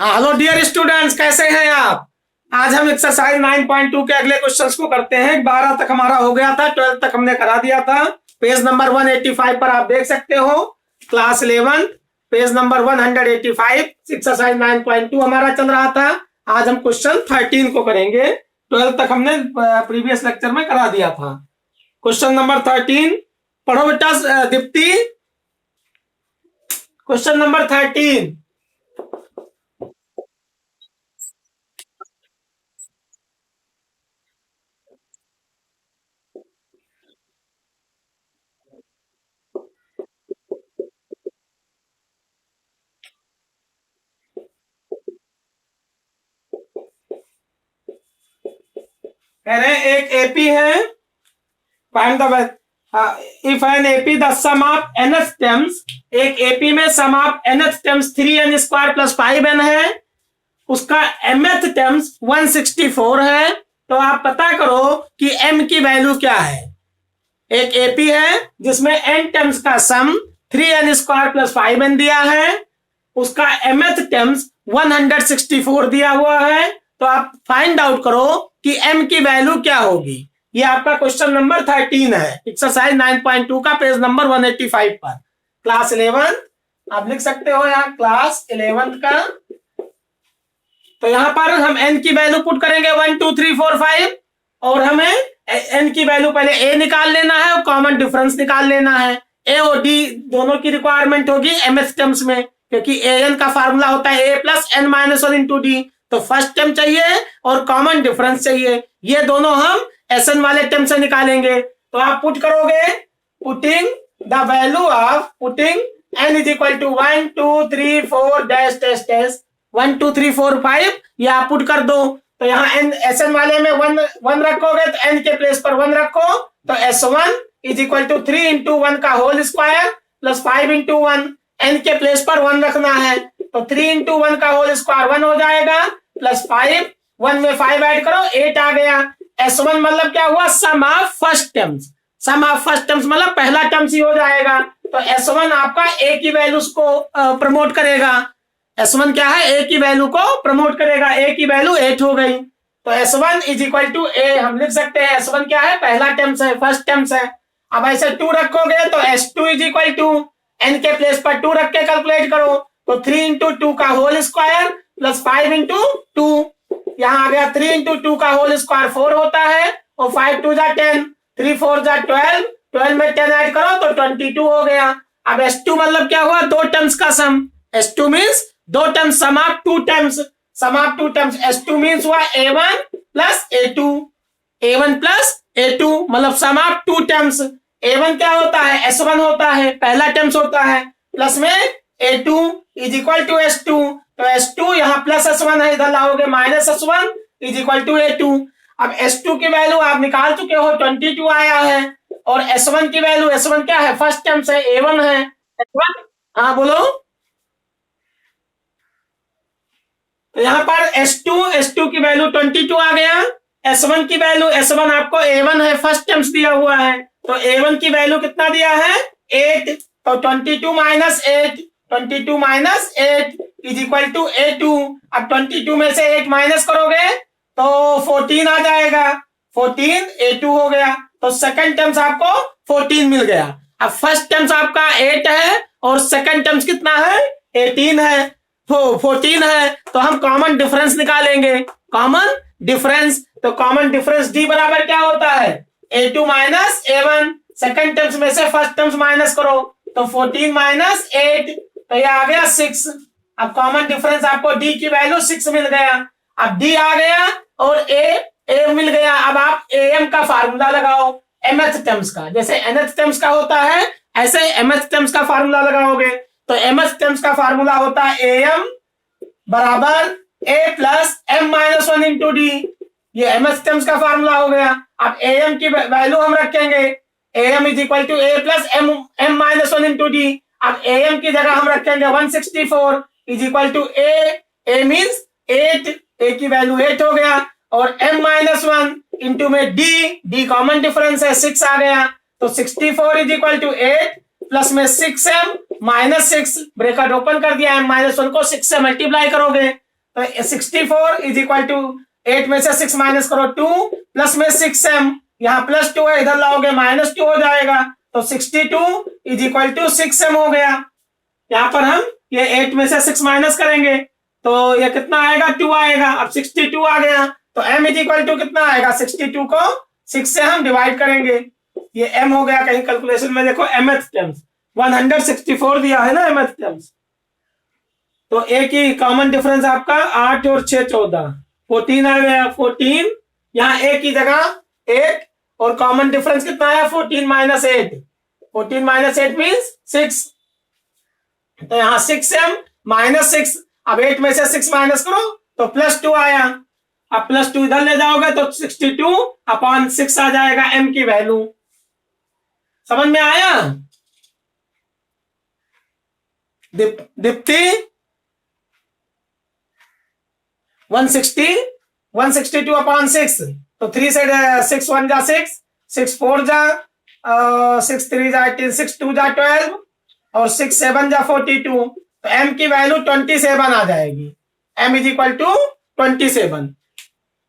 हाँ, hello dear students, कैसे हैं आप। आज हम एक्सरसाइज 9.2 के अगले क्वेश्चंस को करते हैं। 12 तक हमारा हो गया था, 12 तक हमने करा दिया था। पेज नंबर 185 पर आप देख सकते हो, क्लास 11 पेज नंबर 185 एक्सरसाइज 9.2 हमारा चल रहा था। आज हम क्वेश्चन 13 को करेंगे। 12 तक हमने प्रीवियस लेक्चर में करा दिया था। क्वेश्चन नंबर 13 पढ़ो बेटा दीप्ति। Question number 13। कह रहे हैं एक एपी है, find the if an AP the sum of nth terms, एक एपी में sum of nth terms 3n square plus 5n है, उसका mth टर्म्स 164 है। तो आप पता करो कि m की वैल्यू क्या है। एक एपी है जिसमें n टर्म्स का सम 3n स्क्वायर प्लस 5n दिया है, उसका mth टर्म्स 164 दिया हुआ है। तो आप फाइंड आउट करो कि m की वैल्यू क्या होगी। ये आपका क्वेश्चन नंबर 13 है, एक्सरसाइज 9.2 का पेज नंबर 185 पर, क्लास 11 आप लिख सकते हो यहाँ, क्लास 11 का। तो यहाँ पर हम n की वैल्यू पुट करेंगे 1 2 3 4 5, और हमें n की वैल्यू पहले a निकाल लेना है और कॉमन डिफरेंस निकाल लेना है। a और d दोनों की रिक्वायरमेंट होगी mth टर्म्स में, क्योंकि an का फार्मूला होता है a plus n minus 1 into D. तो फर्स्ट टर्म चाहिए और कॉमन डिफरेंस चाहिए, ये दोनों हम एसएन वाले टर्म से निकालेंगे। तो आप पुट करोगे, putting the value of putting n is equal to 1 2 3 4 dash dash dash 1 2 3 4 5, ये आप पुट कर दो। तो यहाँ n एसएन वाले में 1 रखोगे तो n के प्लेस पर 1 रखो, तो s1 is equal to 3 into 1 का whole square plus 5 into 1, n के प्लेस पर 1 रखना है। तो 3 इंटू 1 का होल स्क्वायर 1 हो जाएगा, प्लस 5, 1 में 5 ऐड करो 8 आ गया। S1 मतलब क्या हुआ, sum of first terms. Sum of first terms मतलब पहला टर्म्स ही हो जाएगा। तो S1 आपका a की वैल्यूज को प्रमोट करेगा। S1 क्या है, a की वैल्यू को प्रमोट करेगा। a की वैल्यू 8 हो गई, तो S1 is equal to a हम लिख सकते हैं। S1 क्या है, पहला टर्म्स है, फर्स्ट टर्म्स है। अब ऐसे 2 रखोगे तो S2 is equal to n के प्लेस पर 2 रख के कैलकुलेट करो, तो 3 इंटू 2 का होल स्क्वायर प्लस 5 इंटू 2, यहाँ आ गया 3 इंटू 2 का होल स्क्वायर 4 होता है, और 5 2 जा 10, 3 4 जा 12, 12 में 10 ऐड करो तो 22 हो गया। अब S2 मतलब क्या हुआ, दो टर्म्स का सम। S2 मीन्स दो terms, sum of two terms, sum of two terms. S2 means हुआ A1 plus A2, A1 plus A2 मतलब सम ऑफ टू टर्म्स। A1 क्या होता है, S1 होता है, पहला टर्म्स होता है, प्लस में A2 is equal to S2। तो S2 यहाँ प्लस S1 है, इधर लाओगे minus S1 is equal to A2। अब S2 की वैल्यू आप निकाल चुके हो, 22 आया है, और S1 की वैल्यू, S1 क्या है, फर्स्ट टर्म्स है, A1 है। S1 हाँ बोलो। तो यहाँ पर S2 की वैल्यू 22 आ गया। S1 की वैल्यू, S1 आपको A1 है, फर्स्ट टर्म्स दिया हुआ है, तो A1 की वैल्यू कितना दिया है, 8। तो 22 minus 8, 22 minus 8 is equal to A2। अब 22 में से 8 माइनस करोगे तो 14 आ जाएगा, 14 A2 हो गया। तो सेकंड टर्म्स आपको 14 मिल गया। अब फर्स्ट टर्म्स आपका 8 है और सेकंड टर्म्स कितना है, 18 है, तो 14 है। तो हम कॉमन डिफरेंस निकालेंगे, कॉमन डिफरेंस। तो कॉमन डिफरेंस D बराबर क्या होता है, A2 minus A1। Second terms में से फर्स्ट टर्म्स माइनस करो, तो 14 माइनस 8, तो ये आ गया 6। अब कॉमन डिफरेंस आपको D की वैल्यू 6 मिल गया। अब D आ गया और A मिल गया। अब आप AM का फार्मूला लगाओ, mth टर्म्स का, जैसे nth टर्म्स का होता है ऐसे mth टर्म्स का फार्मूला लगाओगे। तो mth टर्म्स का फार्मूला होता है AM बराबर A plus m minus 1 into D, ये mth टर्म्स का फार्मूला हो गया। अब AM की वैल्यू हम रखेंगे, AM is equal to A plus m minus 1 into D. अब AM की जगह हम रखेंगे 164 is equal to A means 8, A की वैल्यू 8 हो गया, और m माइनस 1 इंटू में D कॉमन डिफरेंस है, 6 आ गया। तो 64 इज इक्वल टू 8 प्लस में 6m माइनस 6, ब्रैकेट ओपन कर दिया, m माइनस 1 को 6 से मल्टीप्लाई करोगे तो 64 इज इक्वल टू 8 में से 6 माइनस करो 2 प्लस में 6m, यहाँ प्लस 2 है इधर लाओगे -2 हो जाएगा, तो 62 इज इक्वल टू 6m हो गया। यहाँ पर हम ये 8 में से 6 माइनस करेंगे तो ये कितना आएगा 2 आएगा। अब 62 आ गया तो m इज इक्वल टू कितना आएगा 62 को 6 से हम डिवाइड करेंगे, ये m हो गया। कहीं कैलकुलेशन में देखो mth टर्म्स 164 दिया है ना mth टर्म्स, तो एक ही कॉमन डिफरेंस आपका 8 और 6 14 14 आ गया। 14 यहाँ एक ही जगह 8 और कॉमन डिफरेंस कितना है 14 माइनस 8, 14 माइनस 8 मीन्स 6, तो यहाँ 6m माइनस 6, अब 8 में से 6 माइनस करो तो +2 आया, अब +2 इधर ले जाओगे तो 62/6 आ जाएगा m की वैल्यू। समझ में आया दीप्ति? 162/6 तो 3 से 6 1 जा 6, 6 4 जा 6 3 जा 18, 6 2 जा 12 और 6 7 जा 42, तो m की वैल्यू 27 आ जाएगी। m is equal to 27।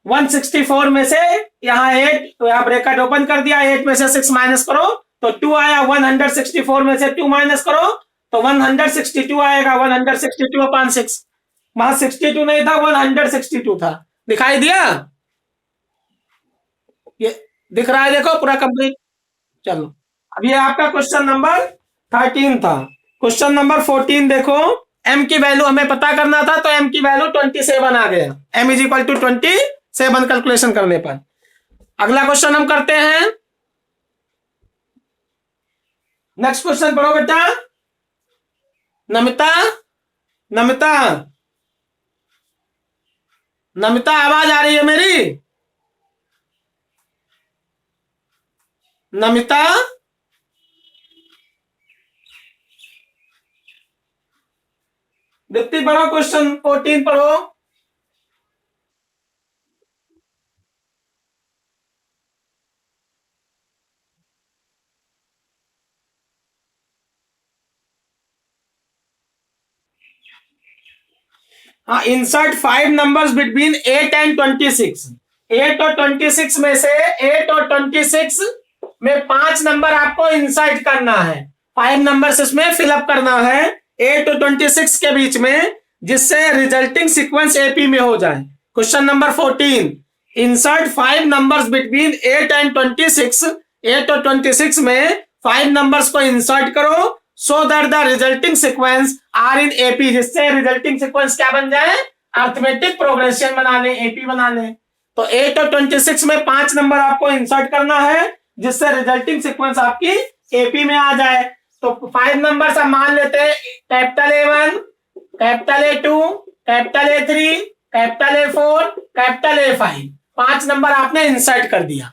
164 में से यहाँ 8, तो यहाँ ब्रैकेट ओपन कर दिया, 8 में से 6 माइनस करो तो 2 आया, 164 में से 2 माइनस करो तो 162 आएगा, 162/6। वहां 62 नहीं था 162 था, दिखाई दिया? ये दिख रहा है देखो पूरा कंप्लीट। चलो अब ये आपका क्वेश्चन नंबर 13 था। क्वेश्चन नंबर 14 देखो, m की वैल्यू हमें पता करना था तो m की वैल्यू 27 आ गया, m is equal to 27 calculation करने पर। अगला क्वेश्चन हम करते हैं, नेक्स्ट क्वेश्चन पढ़ो बेटा। नमिता नमिता नमिता आवाज आ रही है मेरी? नमिता दीप्ति पढ़ो, क्वेश्चन 14 पढ़ो। हाँ, इंसर्ट 5 नंबर्स बिटवीन 8 एंड 26। 8 और 26 में से 8 और 26 में 5 नंबर आपको इंसर्ट करना है, 5 नंबर्स इसमें फिलअप करना है 8 और 26 के बीच में, जिससे रिजल्टिंग सीक्वेंस एपी में हो जाए। Question number 14, insert 5 numbers between 8 and 26। 8 और 26 में 5 नंबर्स को इंसर्ट करो so that the resulting sequence are in AP, जिससे रिजल्टिंग सीक्वेंस क्या बन जाए, अर्थमेटिक प्रोग्रेशन बना ले, एपी बना ले। तो 8 और 26 में 5 नंबर आपको इंसर्ट करना है जिससे रिजल्टिंग सीक्वेंस आपकी एपी में आ जाए। तो 5 नंबर हम मान लेते हैं, capital A1, capital A2, capital A3, capital A4, capital A5। 5 number आपने इंसर्ट कर दिया।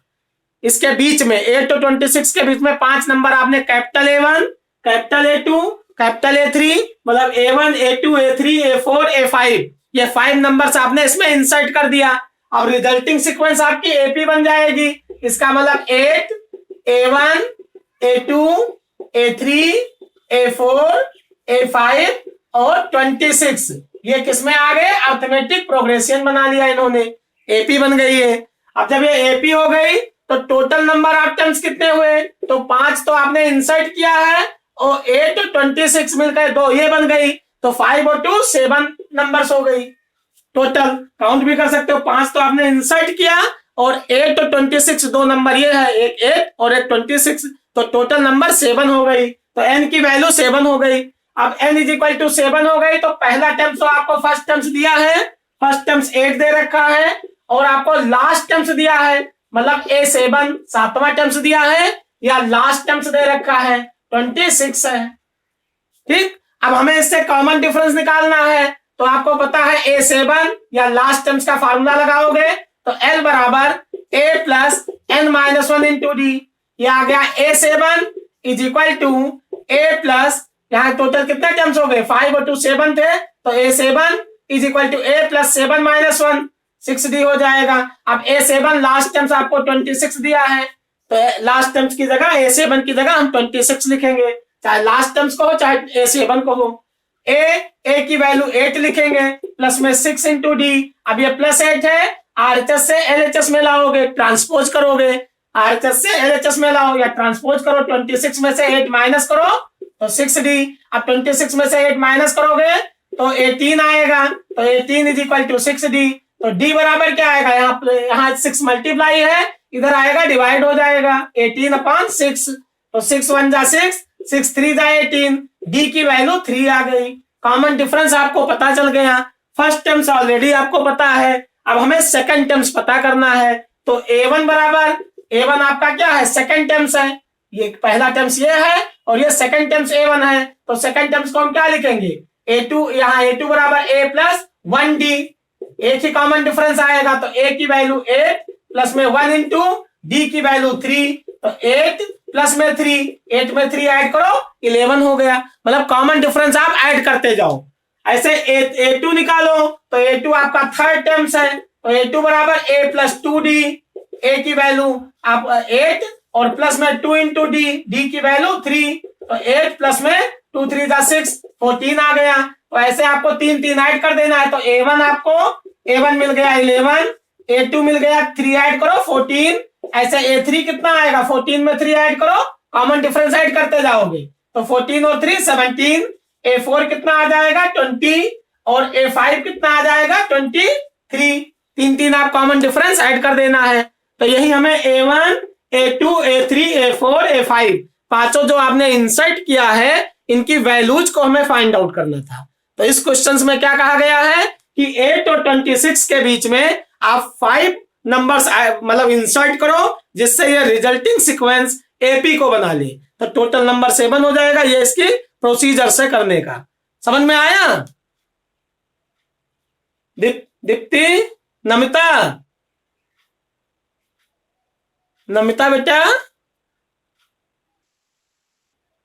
इसके बीच में 8 और 26 के बीच में 5 नंबर आपने capital A1, capital A2, capital A3, मतलब A1, A2, A3, A4, A5, ये 5 नंबर्स आपने इसमें इंसर्ट कर दिया। अब रिजल्टिंग सीक्वेंस आपकी एपी बन जाएगी। इसका मतलब 8, A1, A2, A3, A4, A5 और 26, ये किसमें आ गए, अर्थमेटिक प्रोग्रेशन बना लिया इन्होंने, एपी बन गई है। अब जब ये एपी हो गई तो टोटल नंबर ऑफ टर्म्स कितने हुए, तो 5 तो आपने इंसर्ट किया है और 8 और 26 मिलकर 2 ये बन गई, तो 5 और 2 7 नंबर्स हो गई। टोटल काउंट भी कर सकते हो, 5 तो आपने इंसर्ट किया और 8 और 26 2 नंबर ये है, एक 8 और एक 26, तो टोटल नंबर 7 हो गई। तो n की वैल्यू 7 हो गई। अब n इज इक्वल टू 7 हो गई तो पहला टर्म्स तो आपको फर्स्ट टर्म्स दिया है, फर्स्ट टर्म्स 8 दे रखा है और आपको लास्ट टर्म्स दिया है, मतलब A7 सातवां टर्म्स दिया है या लास्ट टर्म्स दे रखा है 26 है। ठीक, अब हमें इससे कॉमन डिफरेंस निकालना है, तो आपको पता है A7 या लास्ट टर्म्स का फार्मूला लगाओगे तो L बराबर A plus n-1 into D. ये आ गया A7 is equal to A plus, यहाँ टोटल कितने टर्म्स हो गए, 5 और 2 7 थे, तो A7 is equal to A plus 7-1 6D हो जाएगा। अब A7 लास्ट टर्म्स आपको 26 दिया है, तो लास्ट टर्म्स की जगह A7 की जगह हम 26 लिखेंगे, चाहे लास्ट टर्म्स को हो चाहे A7 को हो। ए की वैल्यू 8 लिखेंगे, प्लस में 6 इंटू डी। अब ये प्लस 8 है, आरएचएस से एलएचएस में लाओगे, ट्रांसपोज करोगे, आरएचएस से एलएचएस में लाओ या ट्रांसपोज करो, 26 में से 8 माइनस करो तो 6d। अब 26 में से 8 माइनस करोगे तो 18 आएगा, तो 18 इज इक्वल टू 6d। तो d बराबर क्या आएगा, यहाँ 6 मल्टीप्लाई है, इधर आएगा डिवाइड हो जाएगा, 18 अपॉन 6। तो 6 1 जा 6, 6 3 जा 18, d की वैल्यू 3 आ गई। कॉमन डिफरेंस आपको पता चल गया। फर्स्ट टर्म्स ऑलरेडी आपको पता है, अब हमें सेकंड टर्म्स पता करना है। तो a1 बराबर, a1 आपका क्या है, सेकंड टर्म्स है, ये पहला टर्म्स ये है और ये सेकंड टर्म्स a1 है। तो सेकंड टर्म्स को हम क्या लिखेंगे, a2, यहाँ a2 बराबर a प्लस 1d, एक ही कॉमन डिफरेंस आएगा, तो a की वैल्यू 8 प्लस में 1 इंटू d की वैल्यू 3, तो 8 प्लस में 3, 8 में 3 ऐड करो 11 हो गया। मतलब कॉमन डिफरेंस आप ऐड करते जाओ। ऐसे a2 निकालो, तो a2 आपका थर्ड टर्म्स है, तो a2 बराबर a प्लस 2d, a की वैल्यू आप 8 और प्लस में 2 इंटू डी, डी की वैल्यू 3, तो 8 प्लस में 2 3 जा 6, 14 आ गया। तो ऐसे आपको 3 3 ऐड कर देना है, तो a1 आपको, a1 मिल गया 11, a2 मिल गया 3 ऐड करो 14, ऐसे a3 कितना आएगा, 14 में 3 ऐड करो, कॉमन डिफरेंस ऐड करते जाओगे, तो 14 और 3 17, a4 कितना आ जाएगा 20 और a5 कितना आ जाएगा 23, 3 3 आप कॉमन डिफरेंस ऐड कर देना है। तो यही हमें a1, a2, a3, a4, a5 पांचों जो आपने इंसर्ट किया है, इनकी वैल्यूज को हमें फाइंड आउट करना था। तो इस क्वेश्चन में क्या कहा गया है कि 8 और 26 के बीच में आप 5 नंबर्स मतलब इंसर्ट करो, जिससे ये रिजल्टिंग सीक्वेंस एपी को बना ले, तो टोटल नंबर 7 हो जाएगा। ये इसकी प्रोसीजर से करने का, समझ में आया? दीप्ति, नमिता, नमिता बेटा,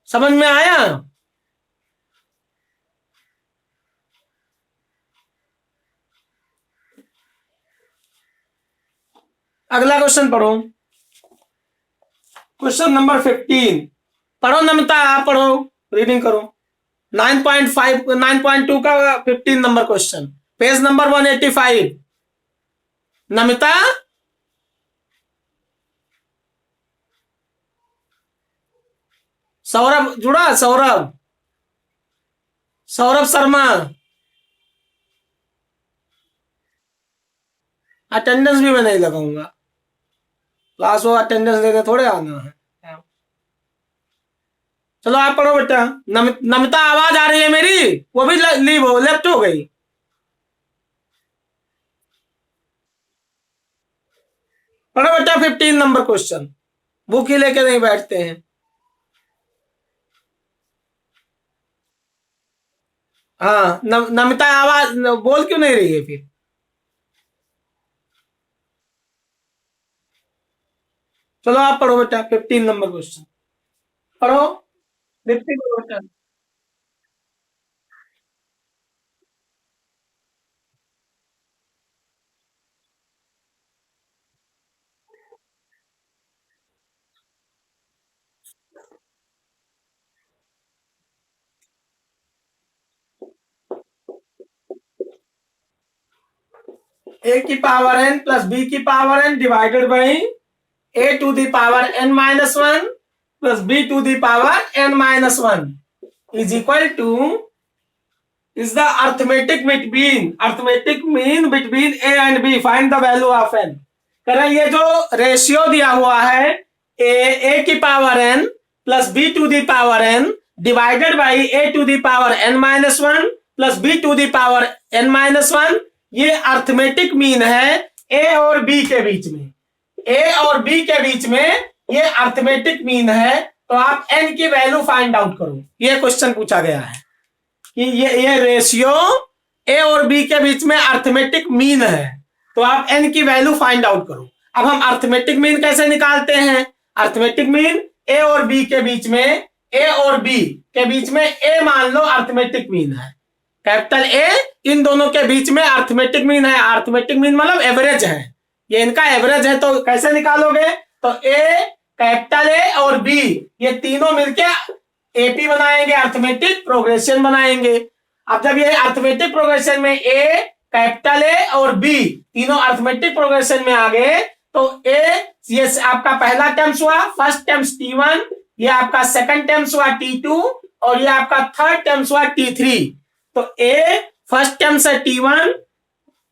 समझ में आया? अगला क्वेश्चन पढ़ो, क्वेश्चन नंबर 15 पढ़ो नमिता, आप पढ़ो, रीडिंग करो। 9.5 9.2 का 15 number question, page number 185। Namita, Saurabh जुड़ा, सौरभ, सौरभ शर्मा, अटेंडेंस भी मैं नहीं लगाऊंगा, क्लास वो अटेंडेंस देने थोड़े आना है। चलो आप पढ़ो बेटा। नमिता, आवाज आ रही है मेरी? वो भी लीव हो, लेफ्ट हो गई। पढ़ो बेटा 15 नंबर क्वेश्चन, बुक ही लेके नहीं बैठते हैं। हाँ, नमिता आवाज बोल क्यों नहीं रही है फिर? चलो आप पढ़ो बेटा 15 नंबर क्वेश्चन, पढ़ो, दीप्ति पढ़ो बेटा। ए की पावर n प्लस बी की power n divided by a to the power n minus 1 plus b to the power n minus 1 is equal to, is the arithmetic mean between a and b, find the value of n। कह रहे ये जो ratio दिया हुआ है a की power n plus b to the power n divided by a to the power n minus 1 plus b to the power n minus 1, ये arithmetic mean है a और b के बीच में, ए और बी के बीच में ये अर्थमेटिक मीन है। तो आप एन की वैल्यू फाइंड आउट करो, ये क्वेश्चन पूछा गया है कि ये रेशियो ए और बी के बीच में अर्थमेटिक मीन है, तो आप एन की वैल्यू फाइंड आउट करो। अब हम अर्थमेटिक मीन कैसे निकालते हैं? अर्थमेटिक मीन ए और बी के बीच में, ए और बी के बीच में ए मान लो अर्थमेटिक मीन है, कैपिटल ए इन दोनों के बीच में अर्थमेटिक मीन है। अर्थमेटिक मीन मतलब एवरेज है, ये इनका एवरेज है। तो कैसे निकालोगे? तो ए, कैपिटल ए और बी ये तीनों मिलके एपी बनाएंगे, अर्थमेटिक प्रोग्रेशन बनाएंगे। अब जब ये अर्थमेटिक प्रोग्रेशन में ए, कैपिटल ए और बी तीनों अर्थमेटिक प्रोग्रेशन में आ गए तो ए ये आपका पहला टर्म्स हुआ, फर्स्ट टर्म्स T1, ये आपका सेकंड टर्म्स हुआ T2 और ये आपका थर्ड टर्म्स हुआ T3। तो ए फर्स्ट टर्म्स है T1,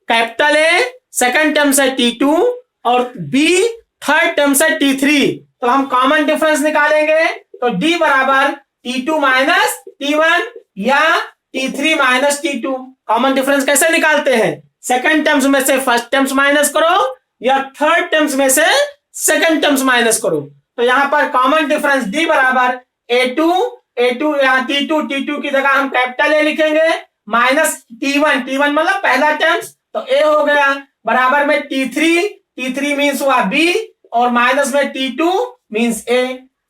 capital A second terms है T2 और बी थर्ड टर्म्स है T3। तो हम कॉमन डिफरेंस निकालेंगे तो D बराबर T2 माइनस T1 या T3 minus T2। Common difference कैसे निकालते हैं? सेकंड टर्म्स में से फर्स्ट टर्म्स माइनस करो या थर्ड टर्म्स में से सेकंड टर्म्स माइनस करो। तो यहां पर कॉमन डिफरेंस D बराबर A2 यहाँ T2 की जगह हम कैपिटल ए लिखेंगे माइनस T1 मतलब पहला टर्म्स तो ए हो गया बराबर में T3 मीन्स हुआ B और माइनस में T2 मीन्स ए।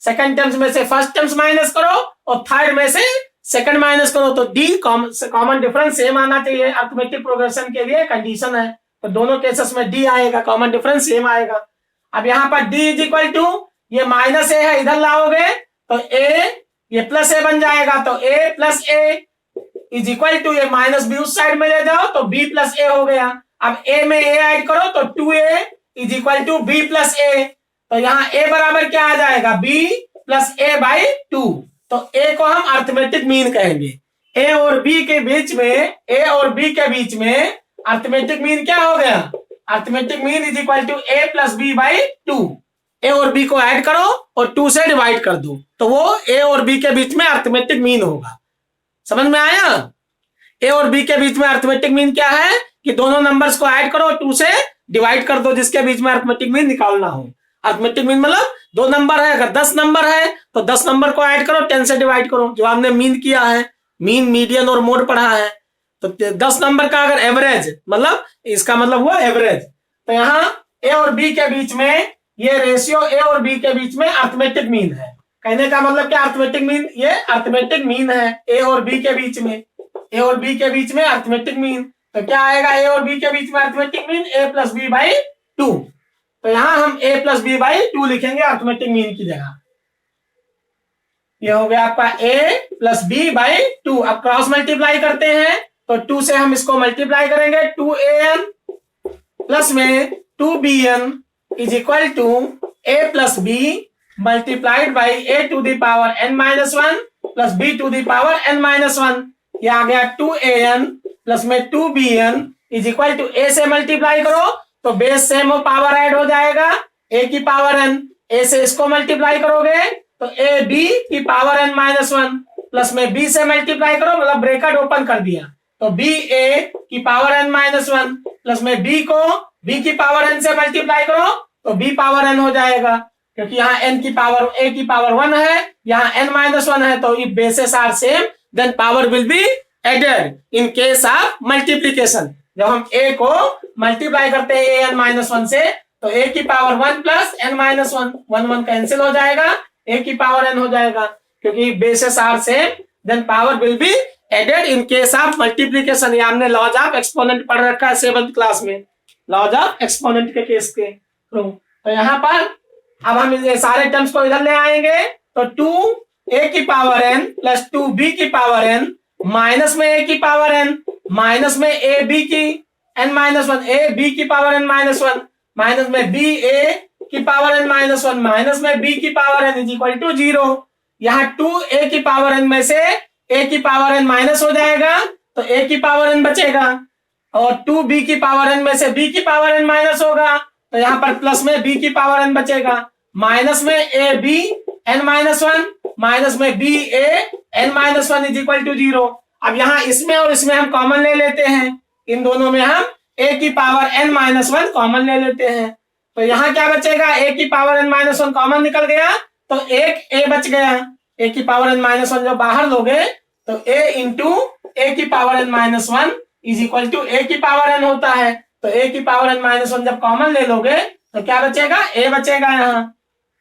सेकंड टर्म्स में से फर्स्ट टर्म्स माइनस करो और थर्ड में से सेकंड माइनस करो तो डी कॉमन डिफरेंस सेम आना चाहिए। अर्थमेटिक प्रोग्रेशन के लिए कंडीशन है तो दोनों केसेस में डी आएगा, कॉमन डिफरेंस सेम आएगा। अब यहाँ पर डी इज इक्वल टू ये माइनस ए है इधर लाओगे तो ए ये प्लस ए बन जाएगा तो A plus A is equal to ये माइनस बी उस साइड में ले जाओ तो बी प्लस ए हो गया। अब ए में ए ऐड करो तो 2a is equal to B plus A. तो यहाँ ए बराबर क्या आ जाएगा बी प्लस ए बाई 2। तो ए को हम अर्थमेटिक मीन कहेंगे। ए और बी के बीच में अर्थमेटिक मीन क्या हो गया? Arithmetic mean is equal to A plus B by 2। A और बी को ऐड करो और 2 से डिवाइड कर दो तो वो ए और बी के बीच में अर्थमेटिक मीन होगा। समझ में आया? ए और बी के बीच में अर्थमेटिक मीन क्या है कि दोनों नंबर्स को ऐड करो 2 से डिवाइड कर दो जिसके बीच में अर्थमेटिक मीन निकालना हो। अर्थमेटिक मीन मतलब दो नंबर है, अगर 10 नंबर है तो 10 नंबर को ऐड करो 10 से डिवाइड करो, जो हमने मीन किया है, मीन मीडियन और मोड पढ़ा है। तो 10 नंबर का अगर एवरेज मतलब इसका मतलब हुआ एवरेज। तो यहाँ ए और बी के बीच में ये रेशियो ए और बी के बीच में अर्थमेटिक मीन है। कहने का मतलब क्या? अर्थमेटिक मीन ये अर्थमेटिक मीन है ए और बी के बीच में, ए और बी के बीच में अर्थमेटिक मीन। तो क्या आएगा ए और बी के बीच में arithmetic mean A plus B by 2। तो यहां हम a प्लस बी बाई 2 लिखेंगे अर्थमेटिक मीन की जगह। ये हो गया आपका a प्लस बी बाई 2। अब क्रॉस मल्टीप्लाई करते हैं तो 2 से हम इसको मल्टीप्लाई करेंगे 2an प्लस में 2bn is equal to a plus B multiplied by a to the power n minus 1 plus b to the power n minus 1। ये आ गया 2an प्लस में 2bn is equal to a से multiply करो तो base same हो, power add हो जाएगा a की पावर n। a से इसको मल्टीप्लाई करोगे तो a b की पावर n माइनस 1 प्लस में b से मल्टीप्लाई करो मतलब ब्रैकेट ओपन कर दिया तो b a की पावर n माइनस 1 प्लस में b को b की पावर n से मल्टीप्लाई करो तो b पावर n हो जाएगा क्योंकि यहाँ n की पावर a की पावर 1 है, यहाँ n माइनस 1 है। तो if bases are same then power will be added in case of multiplication. जब हम a को मल्टीप्लाई करते हैं an माइनस 1 से तो a की power 1 plus n minus 1 cancel हो जाएगा, a की पावर n हो जाएगा क्योंकि bases are same then power will be added in case of multiplication. ये हमने लॉज ऑफ एक्सपोनेंट पढ़ रखा है 7th क्लास में, लॉज ऑफ एक्सपोनेंट के केस के थ्रू। तो यहाँ पर अब हम ये सारे टर्म्स को इधर ले आएंगे तो 2a की पावर n प्लस 2b की पावर n माइनस में a की पावर n माइनस में a b की n माइनस 1 a b की पावर n माइनस 1 माइनस में b a की पावर n माइनस 1 माइनस में b की power n is equal to 0। यहाँ 2a की पावर n में से a की पावर n माइनस हो जाएगा तो a की पावर n बचेगा और 2b की पावर n में से b की पावर n माइनस होगा तो यहाँ पर प्लस में b की पावर n बचेगा माइनस में a b n minus 1 minus में b a n minus 1 is equal to 0। अब यहाँ इसमें और इसमें हम कॉमन ले लेते हैं, इन दोनों में हम a की पावर n माइनस 1 कॉमन ले लेते हैं तो यहाँ क्या बचेगा? a की पावर n माइनस 1 कॉमन निकल गया तो एक a बच गया। a की पावर n माइनस 1 जब बाहर लोगे तो a इंटू a की power n minus 1 is equal to a की पावर n होता है। तो a की पावर n माइनस 1 जब कॉमन ले लोगे तो क्या बचेगा? a बचेगा। यहाँ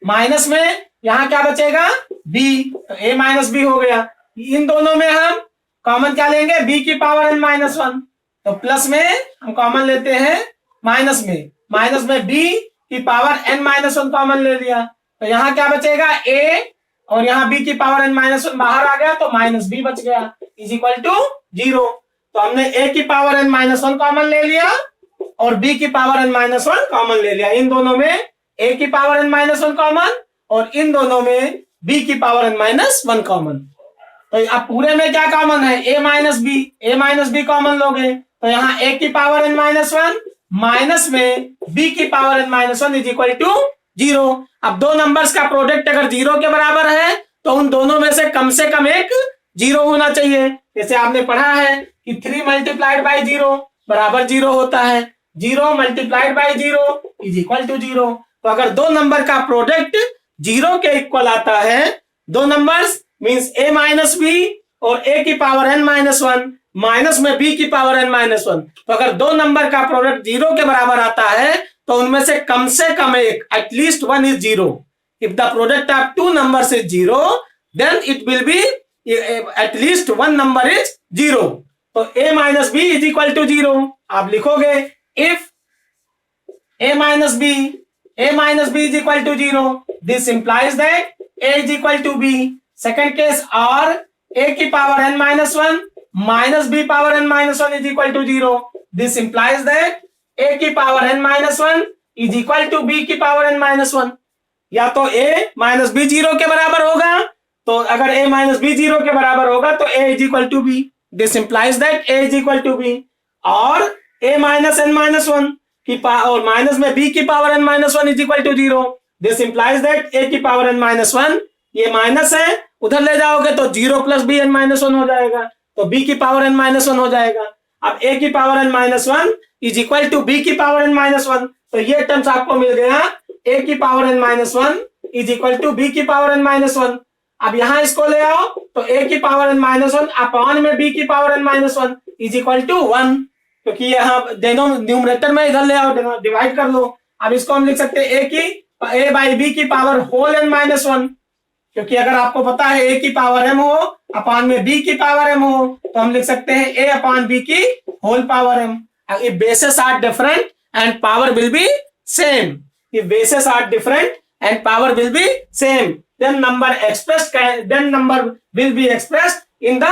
माइनस में यहाँ क्या बचेगा? b, तो a माइनस b हो गया। इन दोनों में हम कॉमन क्या लेंगे? b की पावर n माइनस 1। तो प्लस में हम कॉमन लेते हैं माइनस में b की पावर n माइनस 1 कॉमन ले लिया तो यहाँ क्या बचेगा? a और यहाँ b की पावर n माइनस वन बाहर आ गया तो माइनस b बच गया इज इक्वल टू 0। तो हमने a की power n minus one common ले लिया और b की power n minus one common ले लिया। इन दोनों में a की power n minus one common और इन दोनों में b की power n minus one common. तो अब पूरे में क्या कॉमन है, a माइनस बी कॉमन लोगे तो यहाँ a की power n minus one minus में b की power n minus one is equal to 0। अब दो नंबर्स का प्रोडक्ट अगर 0 के बराबर है तो उन दोनों में से कम एक 0 होना चाहिए। जैसे आपने पढ़ा है कि 3 मल्टीप्लाइड बाई 0 बराबर 0 होता है, 0 multiplied by 0 is equal to 0। तो अगर दो नंबर का प्रोडक्ट 0 के इक्वल आता है, दो numbers means a minus B और a की power n minus one minus में b की पावर n माइनस वन, तो अगर दो नंबर का प्रोडक्ट 0 के बराबर आता है तो उनमें से कम एक at least one is 0। If the product of two numbers is 0 then it will be at least one number is 0। तो a minus B is equal to 0 आप लिखोगे if a minus B is equal to 0 this implies that a is equal to b। Second case और a की power n minus one minus b power n minus one is equal to 0 this implies that a की power n minus one is equal to b की power n minus one. या तो a minus B 0 के बराबर होगा, तो अगर a minus B 0 के बराबर होगा तो a is equal to b, this implies that a is equal to b। और a minus n minus one की और माइनस में b की power n minus one is equal to 0, this implies that a की power n minus one, ये minus है उधर ले जाओगे तो 0 plus B N minus one हो जाएगा, तो b की पावर n माइनस वन हो जाएगा। अब a की power n minus one is equal to b की पावर n माइनस वन, तो ये टर्म्स आपको मिल गया a की power n minus one is equal to b की पावर n माइनस वन। अब यहां इसको ले आओ तो a की power n minus one upon में b की power n minus one is equal to 1, क्योंकि यहाँ दोनों न्यूमरेटर में इधर ले आओ डिवाइड कर लो। अब इसको हम लिख सकते हैं a बाई बी की power whole n minus one, क्योंकि अगर आपको पता है a की पावर m हो अपॉन में b की पावर m हो तो हम लिख सकते हैं a अपॉन b की whole power m। if bases are different and power will be same, if bases are different and power will be same, then number will be expressed in the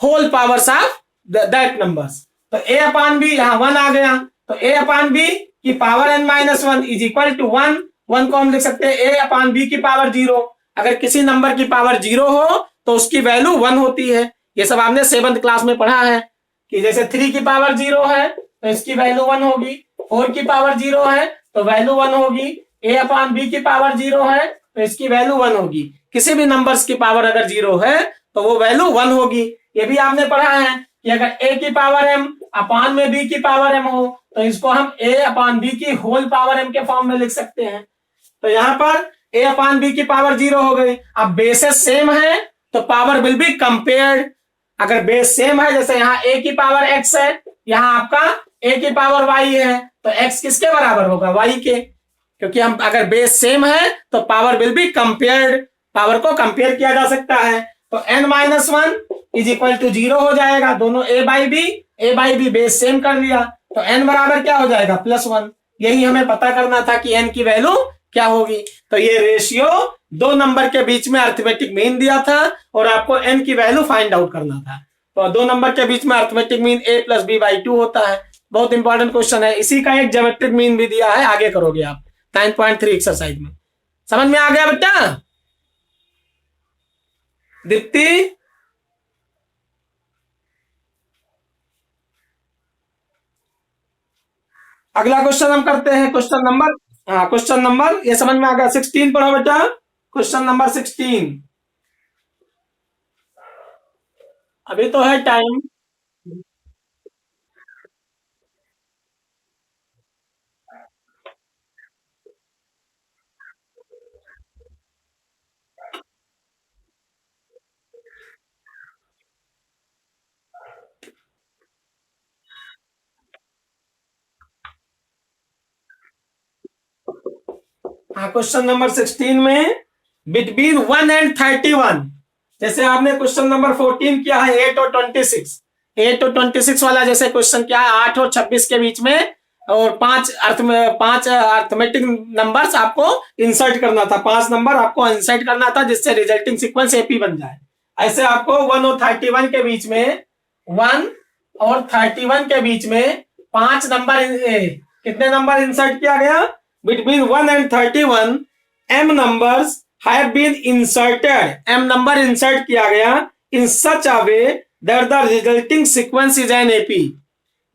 whole powers of that numbers। तो a upon b यहाँ 1 आ गया, तो a upon b की power n minus one is equal to 1 को हम लिख सकते हैं a अपॉन b की पावर 0। अगर किसी नंबर की पावर 0 हो तो उसकी वैल्यू 1 होती है, ये सब आपने 7th क्लास में पढ़ा है कि जैसे 3 की पावर 0 है तो इसकी वैल्यू 1 होगी, 4 की पावर 0 है तो वैल्यू 1 होगी, a अपॉन b की पावर 0 है तो इसकी वैल्यू 1 होगी। किसी भी नंबर्स की पावर अगर 0 है तो वो वैल्यू 1 होगी। ये भी आपने पढ़ा है कि अगर a की पावर m अपॉन में b की पावर m हो तो इसको हम a अपॉन b की होल पावर m के फॉर्म में लिख सकते हैं। तो यहाँ पर a अपॉन b की पावर 0 हो गई। अब बेसेस सेम है तो पावर विल बी कंपेयर्ड। अगर बेस सेम है, जैसे यहाँ a की पावर x है, यहाँ आपका a की पावर y है, तो x किसके बराबर होगा, y के, क्योंकि हम अगर बेस सेम है तो power will be compared, power को कंपेयर किया जा सकता है। तो n minus one is equal to 0 हो जाएगा, दोनों a by B base same कर लिया तो n बराबर क्या हो जाएगा +1। यही हमें पता करना था कि n की वैल्यू क्या होगी। तो ये रेशियो दो नंबर के बीच में अर्थमेटिक मीन दिया था और आपको n की वैल्यू फाइंड आउट करना था। तो दो नंबर के बीच में arithmetic mean a plus B by 2 होता है। बहुत इंपॉर्टेंट क्वेश्चन है, इसी का एक ज्योमेट्रिक मीन भी दिया है, आगे करोगे आप 9.3 एक्सरसाइज में। समझ में आ गया बेटा? दीप्ति, अगला क्वेश्चन हम करते हैं क्वेश्चन नंबर ये समझ में आ गया 16 पढ़ो बेटा, क्वेश्चन नंबर 16। अभी तो है टाइम। हाँ, क्वेश्चन नंबर 16 में बिटवीन 1 एंड 31, जैसे आपने क्वेश्चन नंबर 14 किया है 8 और 26 वाला जैसे क्वेश्चन किया है 8 और 26 के बीच में और पांच अर्थमेटिक नंबर्स आपको इंसर्ट करना था, 5 नंबर आपको इंसर्ट करना था जिससे रिजल्टिंग सीक्वेंस एपी बन जाए। ऐसे आपको 1 और 31 के बीच में 1 और 31 के बीच में 5 नंबर कितने नंबर इंसर्ट किया गया? Between 1 and 31 m numbers have been inserted, m number insert किया गया in such a way that the resulting sequence is an AP।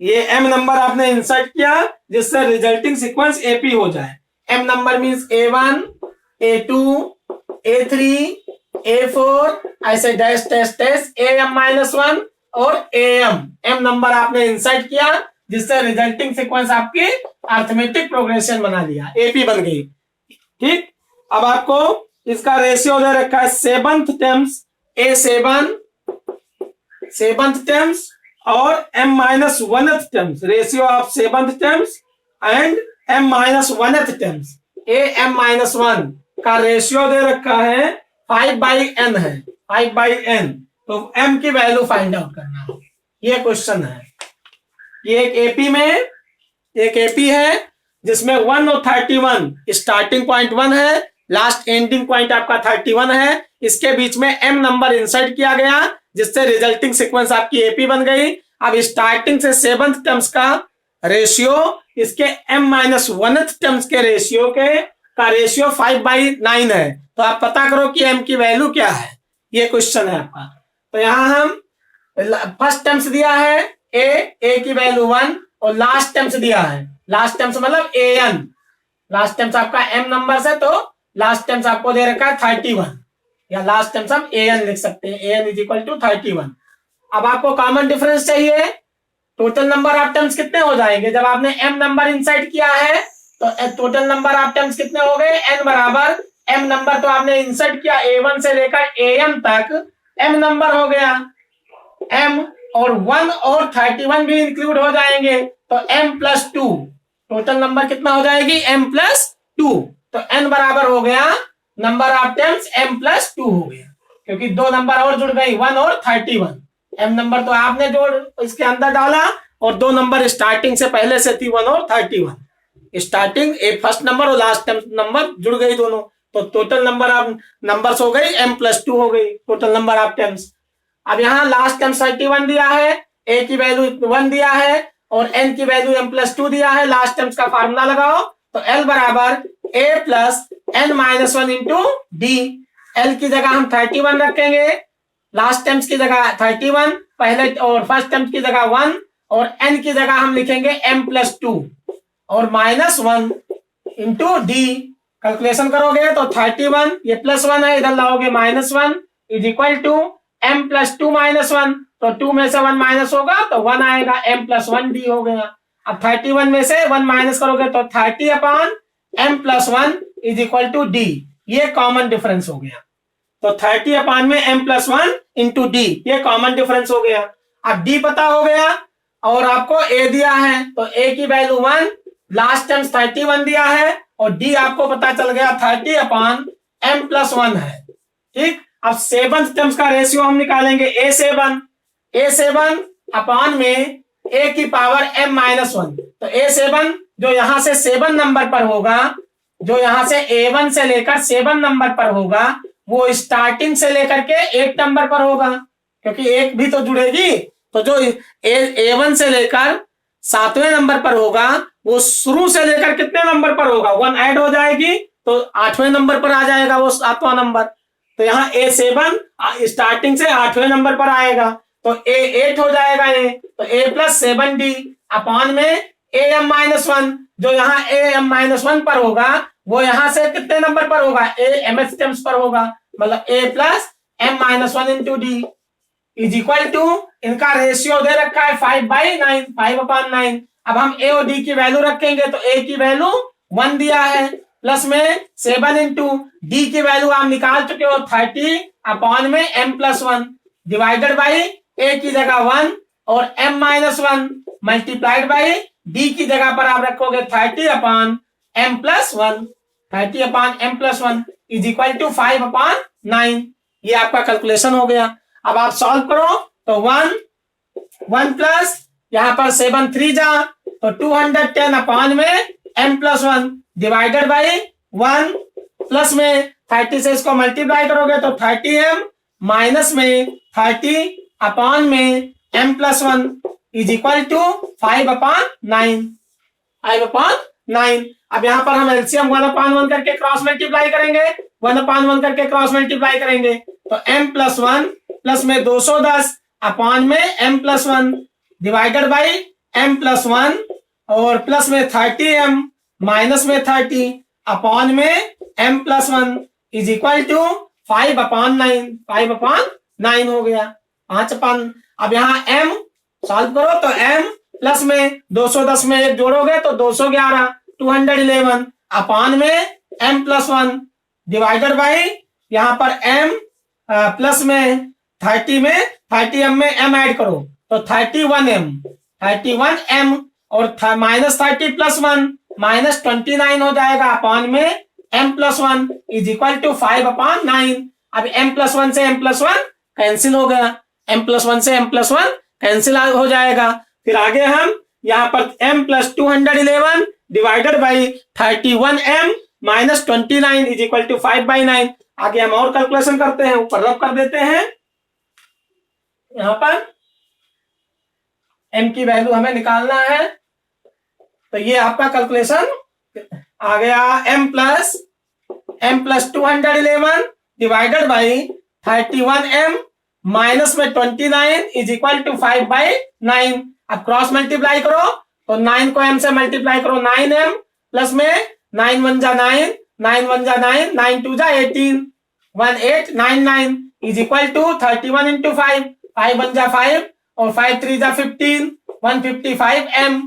ये m नंबर आपने इंसर्ट किया जिससे रिजल्टिंग सीक्वेंस AP हो जाए। m number means A1, A2, A3, A4 ऐसे dash dash dash AM-1 और AM m नंबर आपने insert किया जिससे रिजल्टिंग सीक्वेंस आपकी अर्थमेटिक प्रोग्रेशन बना लिया, AP बन गई। ठीक, अब आपको इसका रेशियो दे रखा है 7th terms A7 7th terms और m-1th terms, ratio of 7th terms and m-1th terms. AM-1 का रेशियो दे रखा है 5/n है, 5/n। तो m की वैल्यू फाइंड आउट करना है, ये क्वेश्चन है। ये एक एपी है जिसमें 1 और 31 स्टार्टिंग पॉइंट 1 है, लास्ट एंडिंग पॉइंट आपका 31 है। इसके बीच में m नंबर इंसर्ट किया गया जिससे रिजल्टिंग सीक्वेंस आपकी एपी बन गई। अब स्टार्टिंग से 7th टर्म्स का रेशियो इसके m-1th टर्म्स के रेशियो का रेशियो 5/9 है। तो आप पता करो कि m की वैल्यू क्या है, ये क्वेश्चन है आपका। तो यहां हम फर्स्ट टर्म्स दिया है a की वैल्यू 1 और लास्ट टर्म्स दिया है, लास्ट टर्म्स मतलब an, लास्ट टर्म्स आपका m नंबर से, तो लास्ट टर्म्स आपको दे रखा है 31 या लास्ट टर्म्स हम an लिख सकते हैं, an इज इक्वल टू 31। अब आपको कॉमन डिफरेंस चाहिए, टोटल नंबर ऑफ टर्म्स कितने हो जाएंगे? जब आपने m नंबर इंसर्ट किया है तो टोटल नंबर ऑफ टर्म्स कितने हो गए? n बराबर m नंबर तो आपने इंसर्ट किया a1 से लेकर am तक, m नंबर हो गया m और 1 और 31 भी इंक्लूड हो जाएंगे तो m+2, टोटल नंबर कितना हो जाएगी? m+2। तो n बराबर हो गया नंबर ऑफ टर्म्स m+2 हो गया, क्योंकि 2 नंबर और जुड़ गई 1 और 31। m नंबर तो आपने जोड़ इसके अंदर डाला और 2 नंबर स्टार्टिंग से पहले से थी 1 और 31, स्टार्टिंग फर्स्ट नंबर और लास्ट नंबर जुड़ गई दोनों, तो टोटल नंबर ऑफ नंबर्स हो गई m+2 हो गई टोटल नंबर ऑफ टर्म्स। अब यहाँ लास्ट टर्म 31 दिया है, a की वैल्यू 1 दिया है और n की वैल्यू m+2 दिया है। लास्ट टर्म्स का फार्मूला लगाओ तो L बराबर a plus n-1 into D. L की जगह हम 31 रखेंगे, लास्ट टर्म्स की जगह 31 पहले और फर्स्ट टर्म्स की जगह 1 और n की जगह हम लिखेंगे m+2 और -1 इंटू डी। कैलकुलेशन करोगे तो 31 ये +1 है, इधर लाओगे -1 इज इक्वल टू m+2 -1, तो 2 में से 1 माइनस होगा तो 1 आएगा, m+1d हो गया। अब 31 में से 1 माइनस करोगे तो 30/m+1 is equal to d, ये कॉमन डिफरेंस हो गया। तो 30 में m+1 इंटू डी, ये कॉमन डिफरेंस हो गया। अब d पता हो गया और आपको a दिया है तो a की वैल्यू 1, लास्ट टर्म्स 31 दिया है और d आपको पता चल गया 30/m+1 है। ठीक, अब 7th टर्म्स का रेशियो हम निकालेंगे a7 अपॉन में a की पावर m-1, तो a7 जो यहां से 7 नंबर पर होगा, जो यहां से a1 से लेकर 7 नंबर पर होगा, वो स्टार्टिंग से लेकर के 8 नंबर पर होगा, क्योंकि एक भी तो जुड़ेगी। तो जो a1 से लेकर 7वें नंबर पर होगा वो शुरू से लेकर कितने नंबर पर होगा? 1 ऐड हो जाएगी तो 8वें नंबर पर आ जाएगा वो 7वां नंबर। तो यहाँ a7 स्टार्टिंग से 8वें नंबर पर आएगा तो a8 हो जाएगा ये, तो a+7d अपॉन में am-1, जो यहाँ am-1 पर होगा वो यहाँ से कितने नंबर पर होगा? mth टर्म्स पर होगा, मतलब a+m-1 into D is equal to, इनका रेशियो दे रखा है 5/9, 5/9। अब हम a और d की वैल्यू रखेंगे तो a की वैल्यू 1 दिया है प्लस में 7 इंटू डी की वैल्यू आप निकाल चुके हो 30 में m+1 डिवाइडेड बाई a की जगह 1 और m-1 मल्टीप्लाइड बाई डी की जगह पर आप रखोगे 30/m+1, 30/m+1 is equal to 5/9। ये आपका कैलकुलेशन हो गया। अब आप सॉल्व करो तो 1 प्लस यहाँ पर 7 3 जा तो 210 अपॉन में m+1 डिवाइडेड बाई 1 प्लस में 30 से इसको मल्टीप्लाई करोगे तो 30m माइनस में 30 अपॉन में m+1 इज इक्वल टू 5/9। अब यहां पर हम एलसीएम 1/1 करके क्रॉस मल्टीप्लाई करेंगे, 1/1 करके क्रॉस मल्टीप्लाई करेंगे तो m+1 प्लस में 210 अपॉन में m+1 डिवाइडेड बाई m+1 और प्लस में 30m माइनस में 30 अपॉन में m+1 इज इक्वल टू 5/9 हो गया 5/। अब यहाँ m सॉल्व करो तो m प्लस में 210 में एक जोड़ोगे तो 211 211 अपॉन में m+1 डिवाइडेड बाई यहाँ पर m प्लस में 30m में m ऐड करो तो 31m और -30 + 1 -29 हो जाएगा अपॉन में m+1 इज इक्वल टू 5/9। अब m+1 से m+1 कैंसिल हो गया, m+1 से m+1 कैंसिल हो जाएगा। फिर आगे हम यहाँ पर m + 211 divided by 31m - 29 is equal to 5/9। आगे हम और कैलकुलेशन करते हैं, ऊपर रब कर देते हैं। यहाँ पर m की वैल्यू हमें निकालना है तो ये आपका कैलकुलेशन आ गया m + 211 divided by 31m minus में 29 इज इक्वल टू 5/9। अब क्रॉस मल्टीप्लाई करो तो 9 को m से मल्टीप्लाई करो 9m प्लस में 9 1 जा 9 9 1 जा 9 9 2 जा 18 1899 इज इक्वल टू 31 इंटू 5 5 1 जा 5 और 5 3 जा 15 155m।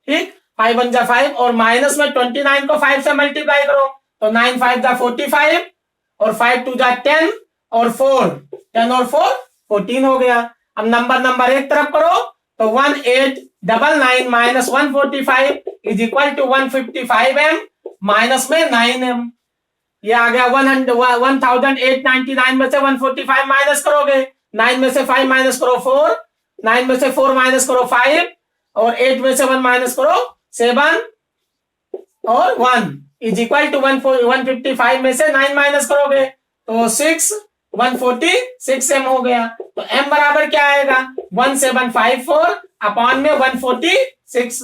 ठीक, 5 1 जा 5 और माइनस में 29 को 5 से मल्टीप्लाई करो तो 9 5 जा 45 और 5 2 जा 10 और 4 10 और 4 14 हो गया। अब नंबर एक तरफ करो तो 1899 minus 145 is equal to 155m minus में 9m। ये आ गया 1899 में से 145 माइनस करोगे, 9 में से 5 माइनस करो 4, 9 में से 4 माइनस करो 5 और 8 में से 1 माइनस करो 7 और 1 इज इक्वल टू 155 में से 9 माइनस करोगे तो 6 146m हो गया। तो m बराबर क्या आएगा 1754 अपॉन में 146।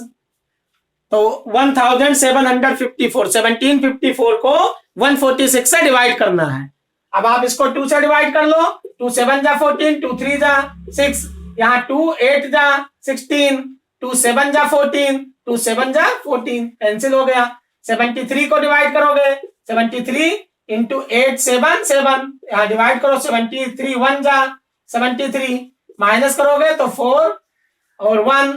तो 1754 को 146 से डिवाइड करना है। अब आप इसको 2 से डिवाइड कर लो, 2 7 जा 14 2 3 जा 6, यहाँ 2 8 जा 16 2 7 जा 14 2 7 जा 14 कैंसिल हो गया। 73 को डिवाइड करोगे 73 इंटू 8 7 7 यहाँ डिवाइड करो 73 1 जा 73 माइनस करोगे तो 4 और 1